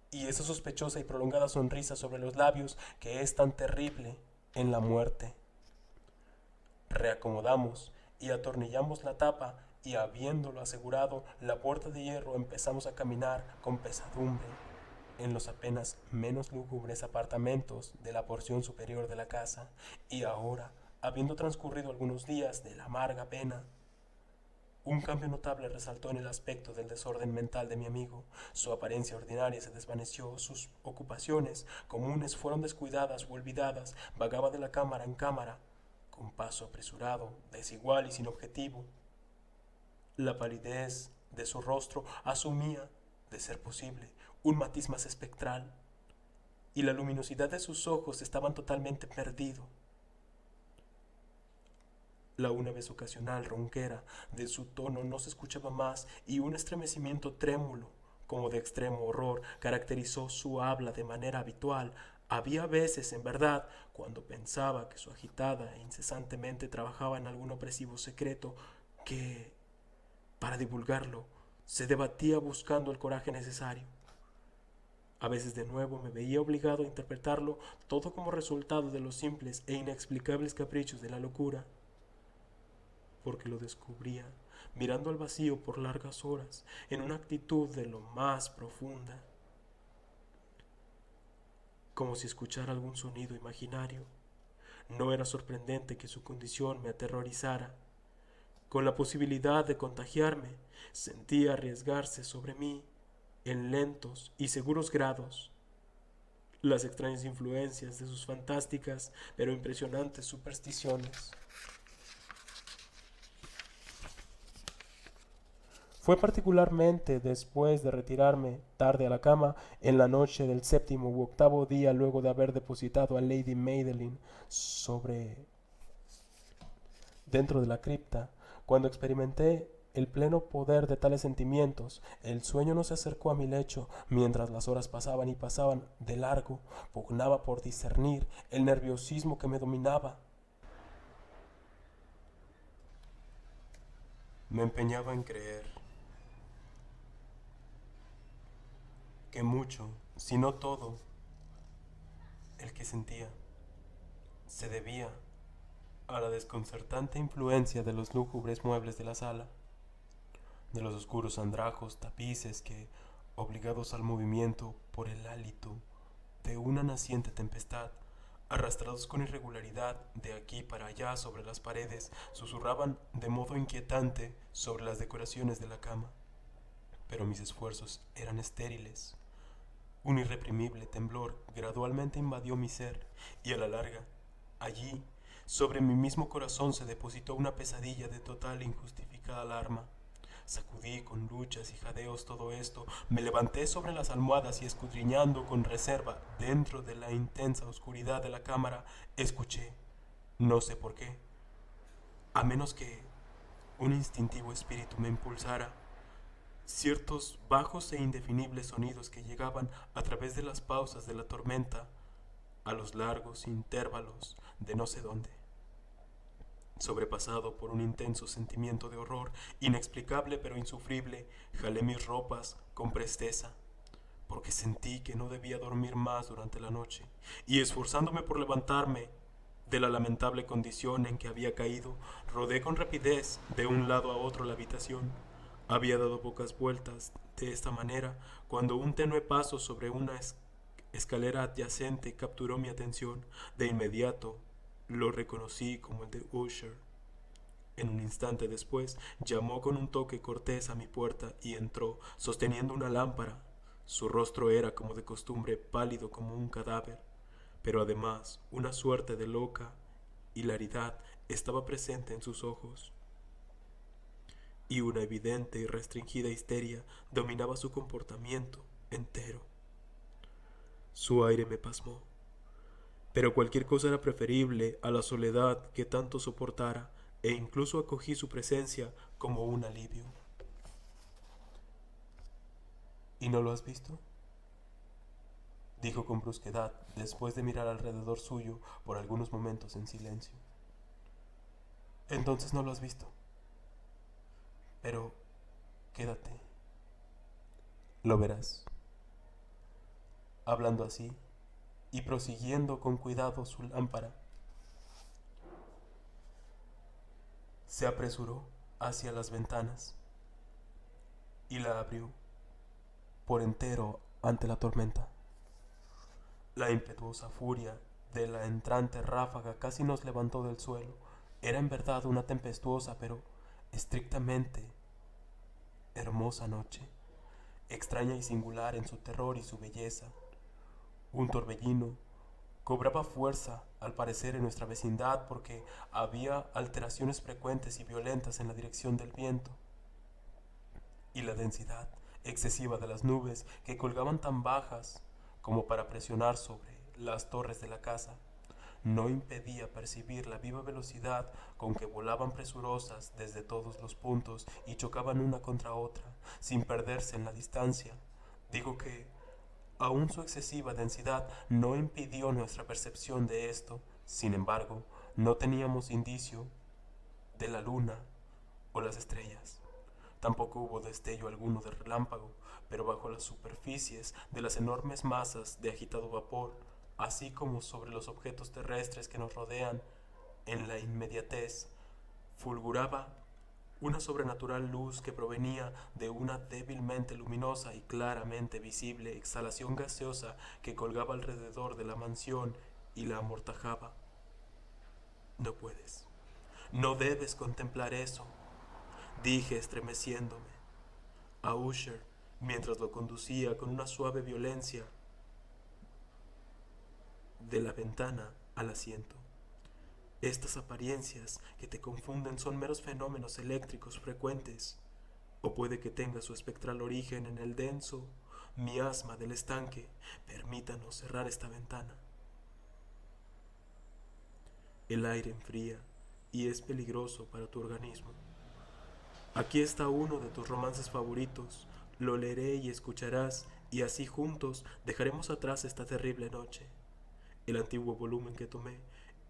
y esa sospechosa y prolongada sonrisa sobre los labios que es tan terrible en la muerte. Reacomodamos y atornillamos la tapa, y habiéndolo asegurado la puerta de hierro, empezamos a caminar con pesadumbre en los apenas menos lúgubres apartamentos de la porción superior de la casa. Y ahora, habiendo transcurrido algunos días de la amarga pena, un cambio notable resaltó en el aspecto del desorden mental de mi amigo. Su apariencia ordinaria se desvaneció, sus ocupaciones comunes fueron descuidadas o olvidadas, vagaba de la cámara en cámara, con paso apresurado, desigual y sin objetivo. La palidez de su rostro asumía, de ser posible, un matiz más espectral, y la luminosidad de sus ojos estaban totalmente perdido. La una vez ocasional ronquera de su tono no se escuchaba más, y un estremecimiento trémulo, como de extremo horror, caracterizó su habla de manera habitual. Había veces, en verdad, cuando pensaba que su agitada e incesantemente trabajaba en algún opresivo secreto, que, para divulgarlo, se debatía buscando el coraje necesario. A veces de nuevo me veía obligado a interpretarlo todo como resultado de los simples e inexplicables caprichos de la locura, porque lo descubría mirando al vacío por largas horas en una actitud de lo más profunda, como si escuchara algún sonido imaginario. No era sorprendente que su condición me aterrorizara. Con la posibilidad de contagiarme, sentía arriesgarse sobre mí, en lentos y seguros grados, las extrañas influencias de sus fantásticas pero impresionantes supersticiones. Fue particularmente después de retirarme tarde a la cama, en la noche del séptimo u octavo día luego de haber depositado a Lady Madeline dentro de la cripta, cuando experimenté el pleno poder de tales sentimientos, el sueño no se acercó a mi lecho mientras las horas pasaban y pasaban de largo. Pugnaba por discernir el nerviosismo que me dominaba. Me empeñaba en creer que mucho, si no todo, el que sentía se debía a la desconcertante influencia de los lúgubres muebles de la sala, de los oscuros andrajos tapices que, obligados al movimiento por el hálito de una naciente tempestad, arrastrados con irregularidad de aquí para allá sobre las paredes, susurraban de modo inquietante sobre las decoraciones de la cama. Pero mis esfuerzos eran estériles. Un irreprimible temblor gradualmente invadió mi ser y a la larga, allí, sobre mi mismo corazón se depositó una pesadilla de total e injustificada alarma. Sacudí con luchas y jadeos todo esto, me levanté sobre las almohadas y escudriñando con reserva dentro de la intensa oscuridad de la cámara, escuché, no sé por qué, a menos que un instintivo espíritu me impulsara, ciertos bajos e indefinibles sonidos que llegaban a través de las pausas de la tormenta a los largos intervalos de no sé dónde. Sobrepasado por un intenso sentimiento de horror, inexplicable pero insufrible, jalé mis ropas con presteza, porque sentí que no debía dormir más durante la noche, y esforzándome por levantarme de la lamentable condición en que había caído, rodé con rapidez de un lado a otro la habitación. Había dado pocas vueltas de esta manera cuando un tenue paso sobre una escalera adyacente capturó mi atención. De inmediato lo reconocí como el de Usher. En un instante después llamó con un toque cortés a mi puerta y entró, sosteniendo una lámpara. Su rostro era, como de costumbre, pálido como un cadáver, pero además una suerte de loca hilaridad estaba presente en sus ojos, y una evidente y restringida histeria dominaba su comportamiento entero. Su aire me pasmó, pero cualquier cosa era preferible a la soledad que tanto soportara, e incluso acogí su presencia como un alivio. ¿Y no lo has visto?, dijo con brusquedad, después de mirar alrededor suyo por algunos momentos en silencio. Entonces no lo has visto. Pero quédate. Lo verás. Hablando así, y prosiguiendo con cuidado su lámpara, se apresuró hacia las ventanas y la abrió por entero ante la tormenta. La impetuosa furia de la entrante ráfaga casi nos levantó del suelo. Era en verdad una tempestuosa pero estrictamente hermosa noche, extraña y singular en su terror y su belleza. Un torbellino cobraba fuerza, al parecer, en nuestra vecindad porque había alteraciones frecuentes y violentas en la dirección del viento, y la densidad excesiva de las nubes que colgaban tan bajas como para presionar sobre las torres de la casa no impedía percibir la viva velocidad con que volaban presurosas desde todos los puntos y chocaban una contra otra, sin perderse en la distancia. Digo que aún su excesiva densidad no impidió nuestra percepción de esto. Sin embargo, no teníamos indicio de la luna o las estrellas. Tampoco hubo destello alguno de relámpago, pero bajo las superficies de las enormes masas de agitado vapor, así como sobre los objetos terrestres que nos rodean en la inmediatez, fulguraba una sobrenatural luz que provenía de una débilmente luminosa y claramente visible exhalación gaseosa que colgaba alrededor de la mansión y la amortajaba. No puedes, no debes contemplar eso, dije estremeciéndome a Usher mientras lo conducía con una suave violencia de la ventana al asiento. Estas apariencias que te confunden son meros fenómenos eléctricos frecuentes, o puede que tenga su espectral origen en el denso miasma del estanque. Permítanos cerrar esta ventana. El aire enfría y es peligroso para tu organismo. Aquí está uno de tus romances favoritos. Lo leeré y escucharás, y así juntos dejaremos atrás esta terrible noche. El antiguo volumen que tomé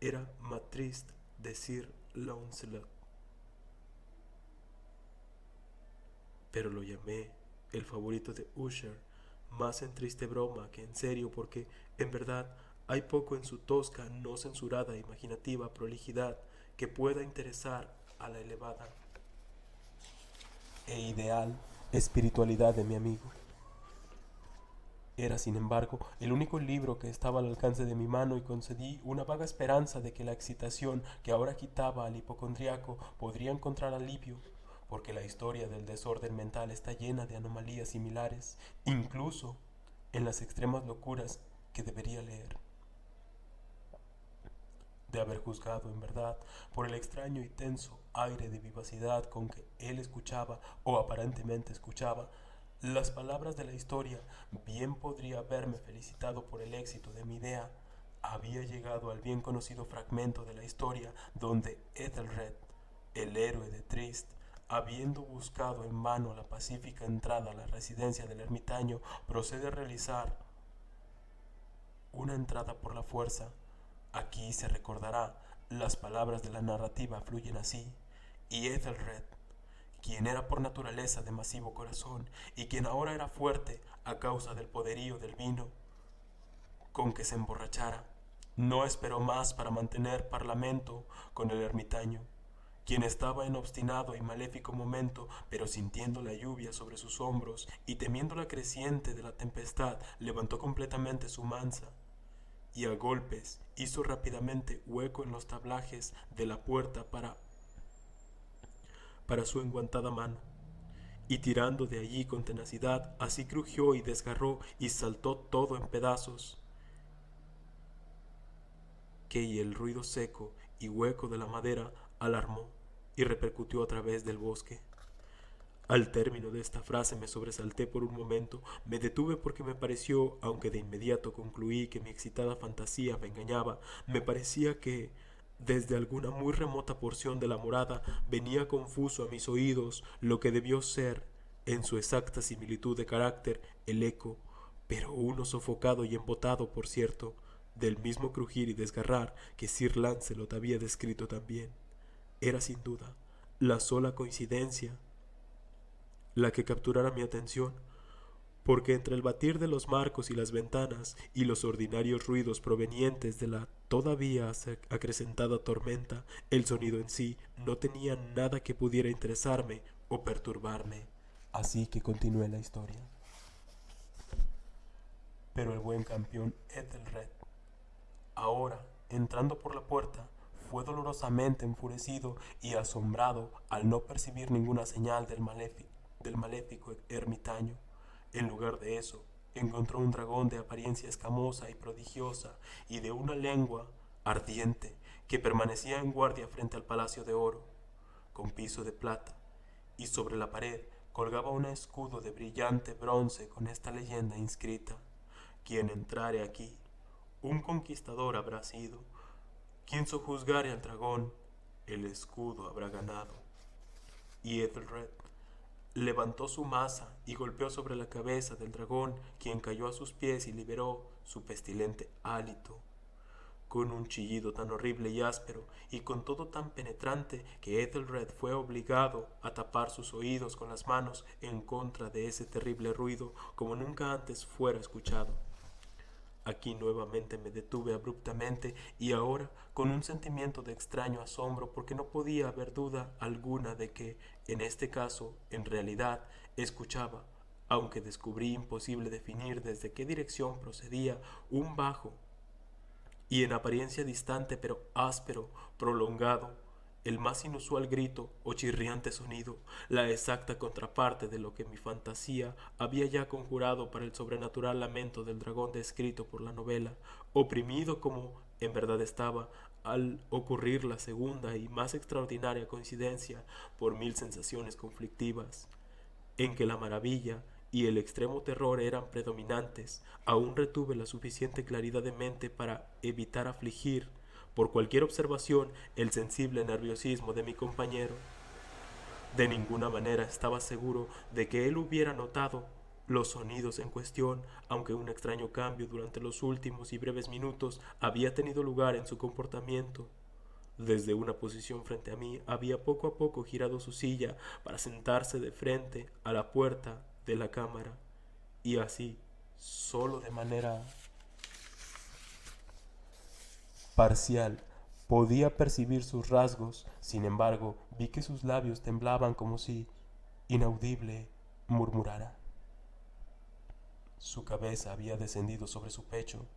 era Matrist de Sir Launcelot, pero lo llamé el favorito de Usher, más en triste broma que en serio, porque en verdad hay poco en su tosca, no censurada, imaginativa prolijidad que pueda interesar a la elevada e ideal espiritualidad de mi amigo. Era, sin embargo, el único libro que estaba al alcance de mi mano y concedí una vaga esperanza de que la excitación que ahora agitaba al hipocondriaco podría encontrar alivio, porque la historia del desorden mental está llena de anomalías similares, incluso en las extremas locuras que debería leer. De haber juzgado, en verdad, por el extraño y tenso aire de vivacidad con que él escuchaba, o aparentemente escuchaba, las palabras de la historia, bien podría haberme felicitado por el éxito de mi idea. Había llegado al bien conocido fragmento de la historia donde Ethelred, el héroe de Trist, habiendo buscado en vano la pacífica entrada a la residencia del ermitaño, procede a realizar una entrada por la fuerza. Aquí se recordará, las palabras de la narrativa fluyen así, y Ethelred, quien era por naturaleza de masivo corazón y quien ahora era fuerte a causa del poderío del vino con que se emborrachara, no esperó más para mantener parlamento con el ermitaño, quien estaba en obstinado y maléfico momento, pero sintiendo la lluvia sobre sus hombros y temiendo la creciente de la tempestad, levantó completamente su mansa y a golpes hizo rápidamente hueco en los tablajes de la puerta para su enguantada mano, y tirando de allí con tenacidad, así crujió y desgarró y saltó todo en pedazos, que y el ruido seco y hueco de la madera alarmó y repercutió a través del bosque. Al término de esta frase me sobresalté por un momento, me detuve porque me pareció, aunque de inmediato concluí que mi excitada fantasía me engañaba, me parecía que, desde alguna muy remota porción de la morada, venía confuso a mis oídos lo que debió ser, en su exacta similitud de carácter, el eco, pero uno sofocado y embotado, por cierto, del mismo crujir y desgarrar que Sir Lancelot había descrito también. Era sin duda la sola coincidencia la que capturara mi atención, porque entre el batir de los marcos y las ventanas y los ordinarios ruidos provenientes de la todavía acrecentada tormenta, el sonido en sí no tenía nada que pudiera interesarme o perturbarme. Así que continué la historia. Pero el buen campeón Ethelred, ahora, entrando por la puerta, fue dolorosamente enfurecido y asombrado al no percibir ninguna señal del maléfico ermitaño. En lugar de eso, encontró un dragón de apariencia escamosa y prodigiosa y de una lengua ardiente que permanecía en guardia frente al palacio de oro, con piso de plata, y sobre la pared colgaba un escudo de brillante bronce con esta leyenda inscrita: quien entrare aquí, un conquistador habrá sido; quien sojuzgare al dragón, el escudo habrá ganado. Y Ethelred levantó su maza y golpeó sobre la cabeza del dragón, quien cayó a sus pies y liberó su pestilente hálito, con un chillido tan horrible y áspero, y con todo tan penetrante, que Ethelred fue obligado a tapar sus oídos con las manos en contra de ese terrible ruido, como nunca antes fuera escuchado. Aquí nuevamente me detuve abruptamente, y ahora con un sentimiento de extraño asombro, porque no podía haber duda alguna de que, en este caso, en realidad, escuchaba, aunque descubrí imposible definir desde qué dirección procedía, un bajo y en apariencia distante pero áspero, prolongado, el más inusual grito o chirriante sonido, la exacta contraparte de lo que mi fantasía había ya conjurado para el sobrenatural lamento del dragón descrito por la novela, oprimido como en verdad estaba, al ocurrir la segunda y más extraordinaria coincidencia, por mil sensaciones conflictivas, en que la maravilla y el extremo terror eran predominantes. Aún retuve la suficiente claridad de mente para evitar afligir, por cualquier observación, el sensible nerviosismo de mi compañero. De ninguna manera estaba seguro de que él hubiera notado los sonidos en cuestión, aunque un extraño cambio durante los últimos y breves minutos había tenido lugar en su comportamiento. Desde una posición frente a mí había poco a poco girado su silla para sentarse de frente a la puerta de la cámara, y así, solo de manera parcial, podía percibir sus rasgos. Sin embargo, vi que sus labios temblaban como si, inaudible, murmurara. Su cabeza había descendido sobre su pecho.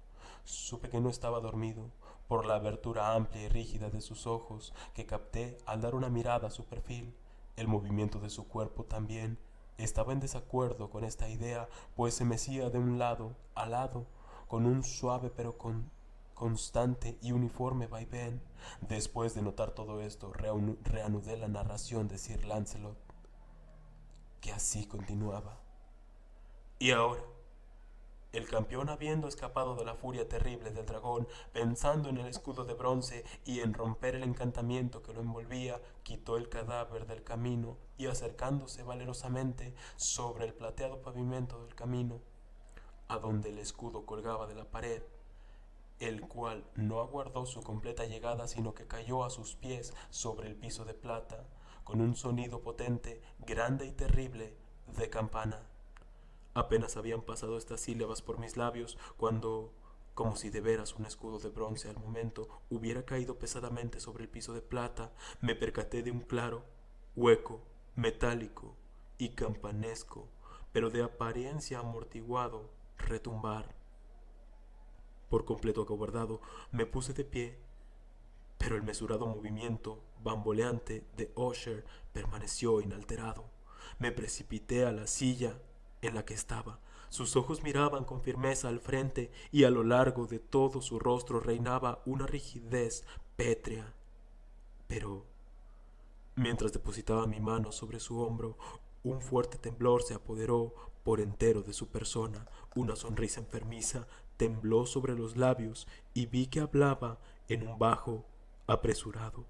Supe que no estaba dormido por la abertura amplia y rígida de sus ojos que capté al dar una mirada a su perfil. El movimiento de su cuerpo también estaba en desacuerdo con esta idea, pues se mecía de un lado a lado con un suave pero constante y uniforme vaivén. Después de notar todo esto, reanudé la narración de Sir Lancelot, que así continuaba. Y ahora, el campeón, habiendo escapado de la furia terrible del dragón, pensando en el escudo de bronce y en romper el encantamiento que lo envolvía, quitó el cadáver del camino y, acercándose valerosamente sobre el plateado pavimento del camino, a donde el escudo colgaba de la pared, el cual no aguardó su completa llegada, sino que cayó a sus pies sobre el piso de plata, con un sonido potente, grande y terrible, de campana. Apenas habían pasado estas sílabas por mis labios cuando, como si de veras un escudo de bronce al momento hubiera caído pesadamente sobre el piso de plata, me percaté de un claro, hueco, metálico y campanesco, pero de apariencia amortiguado, retumbar. Por completo acobardado, me puse de pie, pero el mesurado movimiento bamboleante de Usher permaneció inalterado. Me precipité a la silla en la que estaba. Sus ojos miraban con firmeza al frente y a lo largo de todo su rostro reinaba una rigidez pétrea. Pero, mientras depositaba mi mano sobre su hombro, un fuerte temblor se apoderó por entero de su persona. Una sonrisa enfermiza tembló sobre los labios y vi que hablaba en un bajo, apresurado,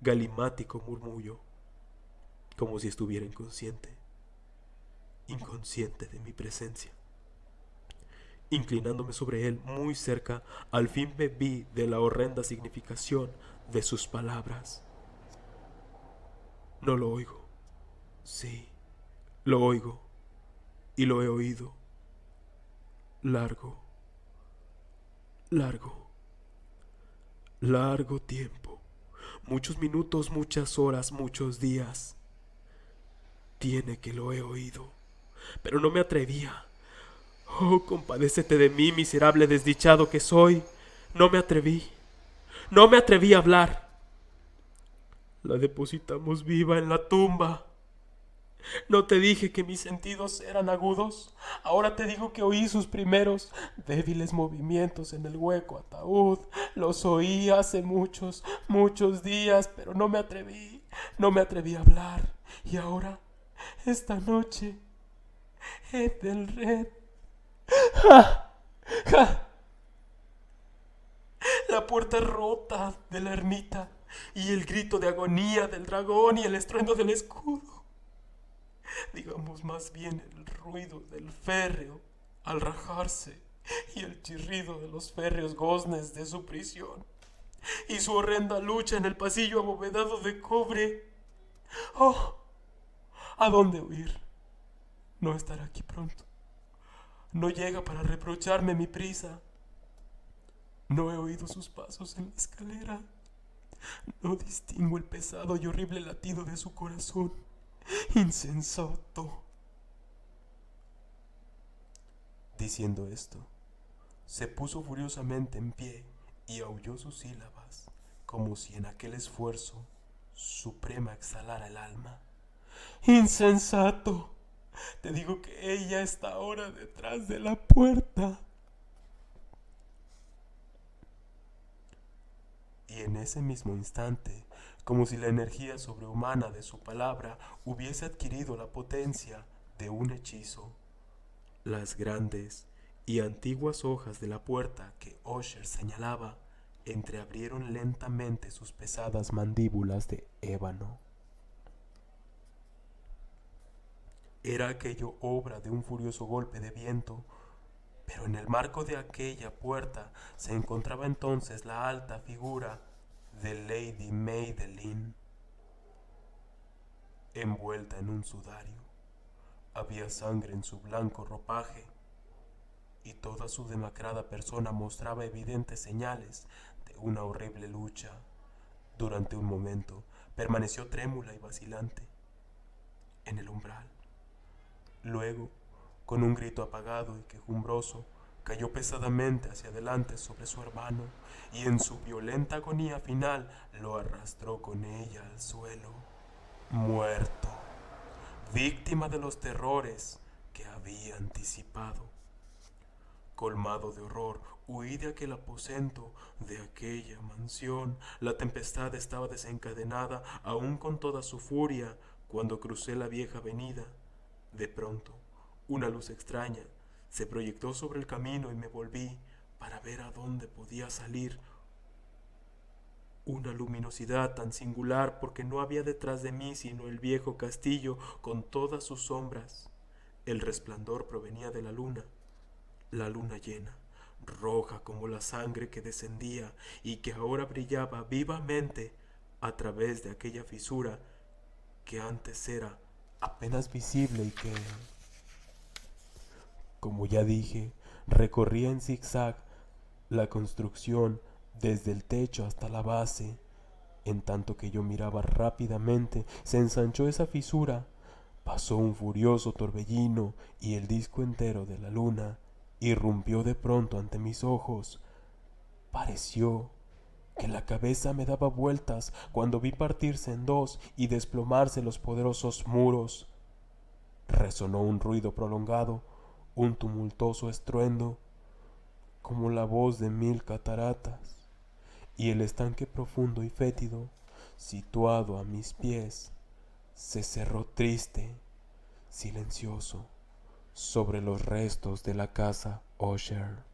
galimático murmullo, como si estuviera inconsciente de mi presencia. Inclinándome sobre él muy cerca, al fin me vi de la horrenda significación de sus palabras. No lo oigo. Sí, lo oigo y lo he oído. Largo, largo, largo tiempo. Muchos minutos, muchas horas, muchos días. Tiene que lo he oído, pero no me atrevía. Oh, compadécete de mí, miserable desdichado que soy. No me atreví a hablar. La depositamos viva en la tumba. ¿No te dije que mis sentidos eran agudos? Ahora te digo que oí sus primeros débiles movimientos en el hueco ataúd. Los oí hace muchos días, pero no me atreví a hablar. Y ahora, esta noche, Ethelred, ¡ja! ¡ja! La puerta rota de la ermita, y el grito de agonía del dragón y el estruendo del escudo. Digamos más bien el ruido del férreo al rajarse y el chirrido de los férreos goznes de su prisión y su horrenda lucha en el pasillo abovedado de cobre. ¡Oh! ¿A dónde huir? No estará aquí pronto. No llega para reprocharme mi prisa. No he oído sus pasos en la escalera. No distingo el pesado y horrible latido de su corazón. Insensato. Diciendo esto, se puso furiosamente en pie y aulló sus sílabas, como si en aquel esfuerzo suprema exhalara el alma. Insensato. Te digo que ella está ahora detrás de la puerta. Y en ese mismo instante, como si la energía sobrehumana de su palabra hubiese adquirido la potencia de un hechizo, las grandes y antiguas hojas de la puerta que Usher señalaba entreabrieron lentamente sus pesadas mandíbulas de ébano. Era aquello obra de un furioso golpe de viento, pero en el marco de aquella puerta se encontraba entonces la alta figura de Lady Madeline, envuelta en un sudario. Había sangre en su blanco ropaje y toda su demacrada persona mostraba evidentes señales de una horrible lucha. Durante un momento permaneció trémula y vacilante en el umbral. Luego, con un grito apagado y quejumbroso, cayó pesadamente hacia adelante sobre su hermano y en su violenta agonía final lo arrastró con ella al suelo, muerto, víctima de los terrores que había anticipado. Colmado de horror, huí de aquel aposento, de aquella mansión. La tempestad estaba desencadenada aún con toda su furia cuando crucé la vieja avenida. De pronto, una luz extraña se proyectó sobre el camino y me volví para ver a dónde podía salir. Una luminosidad tan singular porque no había detrás de mí sino el viejo castillo con todas sus sombras. El resplandor provenía de la luna llena, roja como la sangre que descendía y que ahora brillaba vivamente a través de aquella fisura que antes era apenas visible y que, como ya dije, recorría en zigzag la construcción desde el techo hasta la base. En tanto que yo miraba rápidamente, se ensanchó esa fisura, pasó un furioso torbellino y el disco entero de la luna irrumpió de pronto ante mis ojos. Pareció que la cabeza me daba vueltas cuando vi partirse en dos y desplomarse los poderosos muros. Resonó un ruido prolongado, un tumultuoso estruendo, como la voz de 1000 cataratas, y el estanque profundo y fétido, situado a mis pies, se cerró triste, silencioso, sobre los restos de la casa Usher.